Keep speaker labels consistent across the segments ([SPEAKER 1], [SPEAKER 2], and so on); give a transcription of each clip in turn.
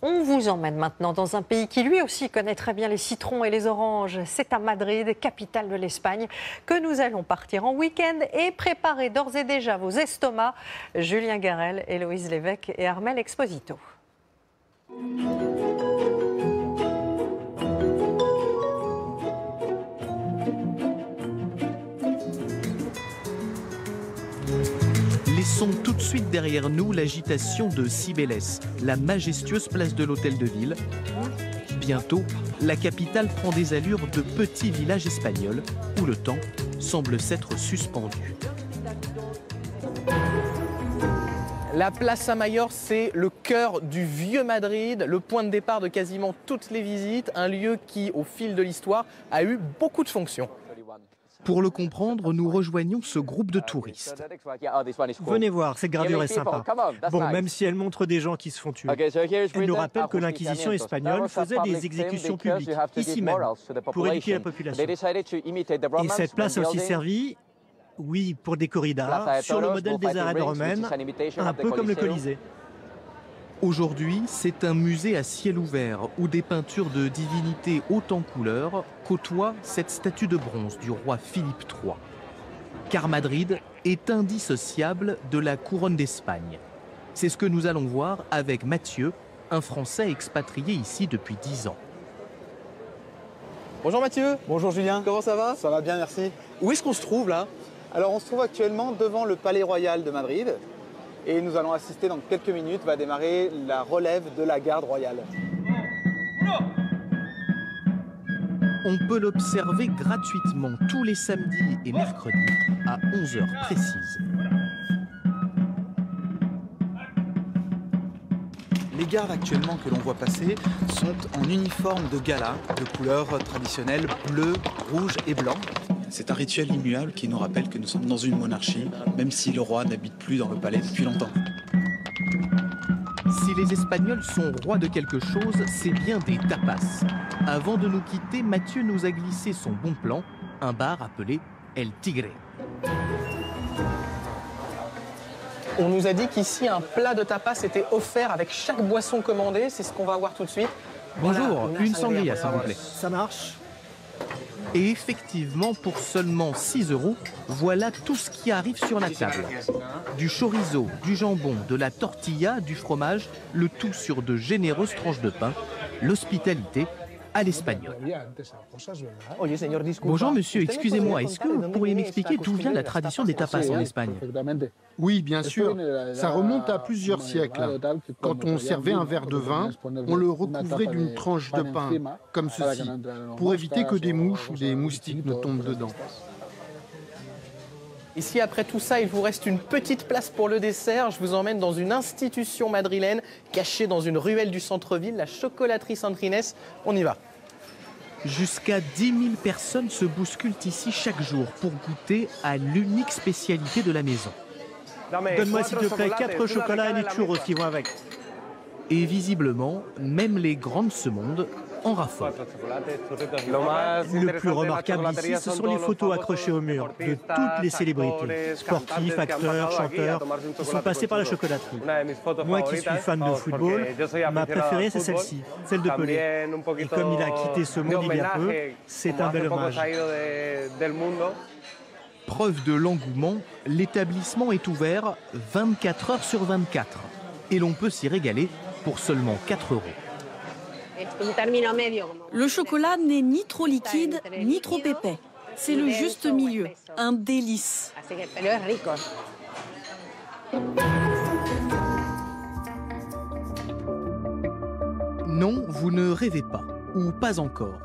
[SPEAKER 1] On vous emmène maintenant dans un pays qui lui aussi connaît très bien les citrons et les oranges. C'est à Madrid, capitale de l'Espagne, que nous allons partir en week-end et préparer d'ores et déjà vos estomacs. Julien Garel, Héloïse Lévesque et Armel Exposito.
[SPEAKER 2] Laissons tout de suite derrière nous l'agitation de Cibeles, la majestueuse place de l'Hôtel de Ville. Bientôt, la capitale prend des allures de petit village espagnol où le temps semble s'être suspendu.
[SPEAKER 3] La Plaza Mayor, c'est le cœur du vieux Madrid, le point de départ de quasiment toutes les visites, un lieu qui, au fil de l'histoire, a eu beaucoup de fonctions.
[SPEAKER 2] Pour le comprendre, nous rejoignons ce groupe de touristes.
[SPEAKER 4] Venez voir, cette gravure est sympa. Bon, même si elle montre des gens qui se font tuer. Elle nous rappelle que l'Inquisition espagnole faisait des exécutions publiques, ici même, pour éduquer la population. Et cette place a aussi servi, oui, pour des corridas, sur le modèle des arènes romaines, un peu comme le Colisée.
[SPEAKER 2] Aujourd'hui, c'est un musée à ciel ouvert où des peintures de divinités hautes en couleurs côtoient cette statue de bronze du roi Philippe III. Car Madrid est indissociable de la couronne d'Espagne. C'est ce que nous allons voir avec Mathieu, un Français expatrié ici depuis 10 ans.
[SPEAKER 3] Bonjour Mathieu.
[SPEAKER 5] Bonjour Julien.
[SPEAKER 3] Comment ça va?
[SPEAKER 5] Ça va bien, merci.
[SPEAKER 3] Où est-ce qu'on se trouve là?
[SPEAKER 5] Alors on se trouve actuellement devant le Palais Royal de Madrid et nous allons assister dans quelques minutes, va démarrer la relève de la garde royale.
[SPEAKER 2] On peut l'observer gratuitement tous les samedis et mercredis à 11 h précises.
[SPEAKER 6] Les gardes actuellement que l'on voit passer sont en uniforme de gala, de couleurs traditionnelles bleu, rouge et blanc. C'est un rituel immuable qui nous rappelle que nous sommes dans une monarchie, même si le roi n'habite plus dans le palais depuis longtemps.
[SPEAKER 2] Si les Espagnols sont rois de quelque chose, c'est bien des tapas. Avant de nous quitter, Mathieu nous a glissé son bon plan, un bar appelé El Tigre.
[SPEAKER 3] On nous a dit qu'ici, un plat de tapas était offert avec chaque boisson commandée. C'est ce qu'on va voir tout de suite.
[SPEAKER 2] Bonjour,
[SPEAKER 3] Voilà,
[SPEAKER 2] une sangria s'il vous plaît.
[SPEAKER 4] Ça marche.
[SPEAKER 2] Et effectivement, pour seulement 6 €, voilà tout ce qui arrive sur la table. Du chorizo, du jambon, de la tortilla, du fromage, le tout sur de généreuses tranches de pain. L'hospitalité à l'espagnol. Bonjour monsieur, excusez-moi, est-ce que vous pourriez m'expliquer d'où vient la tradition des tapas en Espagne?
[SPEAKER 7] Oui, bien sûr. Ça remonte à plusieurs siècles. Quand on servait un verre de vin, on le recouvrait d'une tranche de pain, comme ceci, pour éviter que des mouches ou des moustiques ne tombent dedans.
[SPEAKER 3] Ici, après tout ça, il vous reste une petite place pour le dessert. Je vous emmène dans une institution madrilène cachée dans une ruelle du centre-ville, la chocolaterie Sandrines. On y va.
[SPEAKER 2] Jusqu'à 10 000 personnes se bousculent ici chaque jour pour goûter à l'unique spécialité de la maison.
[SPEAKER 4] Donne-moi s'il te plaît 4 chocolats et des churros qui vont avec.
[SPEAKER 2] Et visiblement, même les grandes se mondent en raffolent.
[SPEAKER 4] Le plus remarquable ici, ce sont les photos accrochées au mur de toutes les célébrités, sportifs, acteurs, chanteurs, qui sont passés par la chocolaterie. Moi qui suis fan de football, ma préférée c'est celle-ci, celle de Pelé. Et comme il a quitté ce monde il y a peu, c'est un bel hommage.
[SPEAKER 2] Preuve de l'engouement, l'établissement est ouvert 24 heures sur 24. Et l'on peut s'y régaler pour seulement 4 €.
[SPEAKER 8] Le chocolat n'est ni trop liquide, ni trop épais. C'est le juste milieu, un délice.
[SPEAKER 2] Non, vous ne rêvez pas, ou pas encore.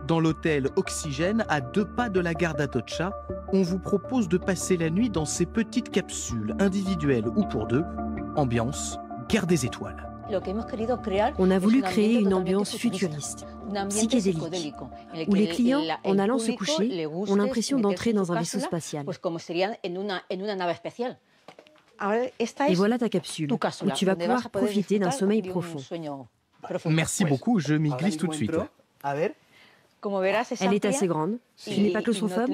[SPEAKER 2] Dans l'hôtel Oxygène, à 2 pas de la gare d'Atocha, on vous propose de passer la nuit dans ces petites capsules, individuelles ou pour deux. Ambiance, guerre des étoiles.
[SPEAKER 9] On a voulu créer une ambiance futuriste, psychédélique, où les clients, en allant se coucher, ont l'impression d'entrer dans un vaisseau spatial. Et voilà ta capsule, où tu vas pouvoir profiter d'un sommeil profond.
[SPEAKER 2] Merci beaucoup, je m'y glisse tout de suite.
[SPEAKER 9] Elle est assez grande. Tu n'es pas claustrophobe?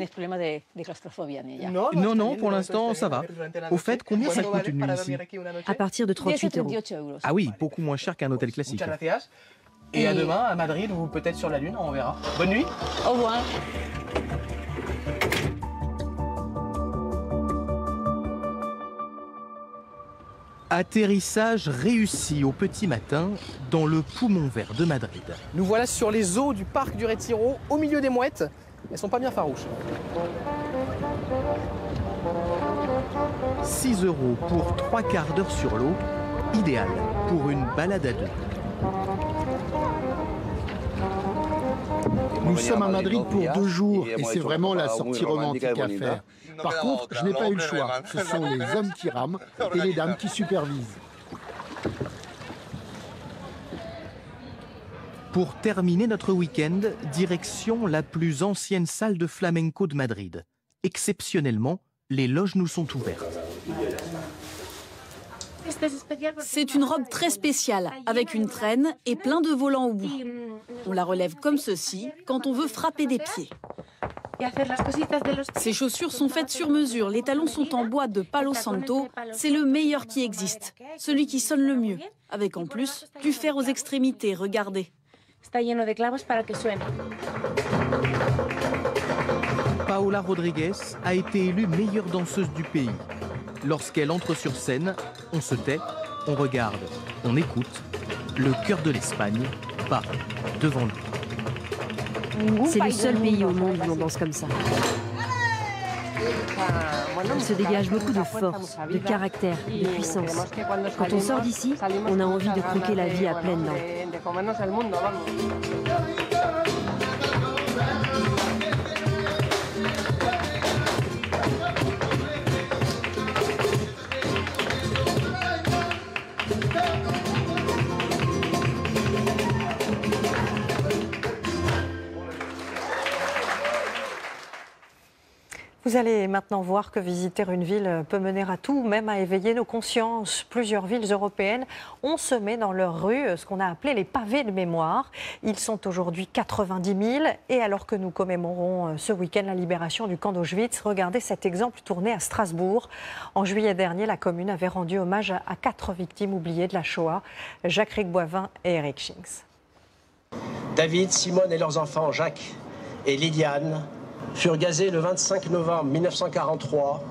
[SPEAKER 2] Non, non, pour l'instant, ça va. Au fait, combien ça coûte une nuit ici?
[SPEAKER 9] À partir de 38 €.
[SPEAKER 2] Ah oui, beaucoup moins cher qu'un hôtel classique.
[SPEAKER 3] Et à demain, à Madrid, ou peut-être sur la Lune, on verra. Bonne nuit.
[SPEAKER 1] Au revoir.
[SPEAKER 2] Atterrissage réussi au petit matin dans le poumon vert de Madrid.
[SPEAKER 3] Nous voilà sur les eaux du parc du Retiro, au milieu des mouettes. Elles sont pas bien farouches.
[SPEAKER 2] 6 € pour 3 quarts d'heure sur l'eau, idéal pour une balade à deux.
[SPEAKER 7] Nous sommes à Madrid pour 2 jours et c'est vraiment la sortie romantique à faire. Par contre, je n'ai pas eu le choix. Ce sont les hommes qui rament et les dames qui supervisent.
[SPEAKER 2] Pour terminer notre week-end, direction la plus ancienne salle de flamenco de Madrid. Exceptionnellement, les loges nous sont ouvertes.
[SPEAKER 8] C'est une robe très spéciale, avec une traîne et plein de volants au bout. On la relève comme ceci quand on veut frapper des pieds. Ces chaussures sont faites sur mesure. Les talons sont en bois de Palo Santo. C'est le meilleur qui existe, celui qui sonne le mieux. Avec en plus du fer aux extrémités, regardez.
[SPEAKER 2] Paola Rodriguez a été élue meilleure danseuse du pays. Lorsqu'elle entre sur scène, on se tait, on regarde, on écoute. Le cœur de l'Espagne bat devant nous.
[SPEAKER 9] C'est le seul pays au monde où on danse comme ça. Il se dégage beaucoup de force, de caractère, de puissance. Quand on sort d'ici, on a envie de croquer la vie à pleines dents.
[SPEAKER 1] Vous allez maintenant voir que visiter une ville peut mener à tout, même à éveiller nos consciences. Plusieurs villes européennes ont semé dans leurs rues ce qu'on a appelé les pavés de mémoire. Ils sont aujourd'hui 90 000 et alors que nous commémorons ce week-end la libération du camp d'Auschwitz, regardez cet exemple tourné à Strasbourg. En juillet dernier, la commune avait rendu hommage à 4 victimes oubliées de la Shoah, Jacques Boivin et Eric Schinks.
[SPEAKER 10] David, Simone et leurs enfants Jacques et Lydiane furent gazés le 25 novembre 1943,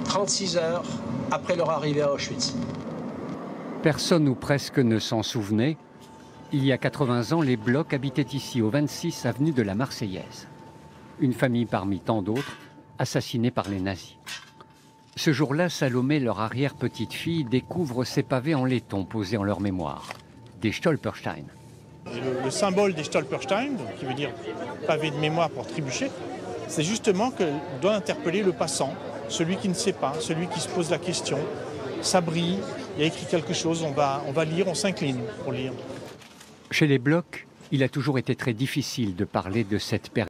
[SPEAKER 10] 36 heures après leur arrivée à Auschwitz.
[SPEAKER 11] Personne ou presque ne s'en souvenait. Il y a 80 ans, les Bloch habitaient ici, au 26 avenue de la Marseillaise. Une famille parmi tant d'autres, assassinée par les nazis. Ce jour-là, Salomé, leur arrière-petite-fille, découvre ces pavés en laiton posés en leur mémoire, des Stolperstein.
[SPEAKER 12] Le symbole des Stolperstein, qui veut dire pavé de mémoire pour trébucher, c'est justement que doit interpeller le passant, celui qui ne sait pas, celui qui se pose la question. Ça brille, il y a écrit quelque chose, on va lire, on s'incline pour lire.
[SPEAKER 11] Chez les Bloch, il a toujours été très difficile de parler de cette période.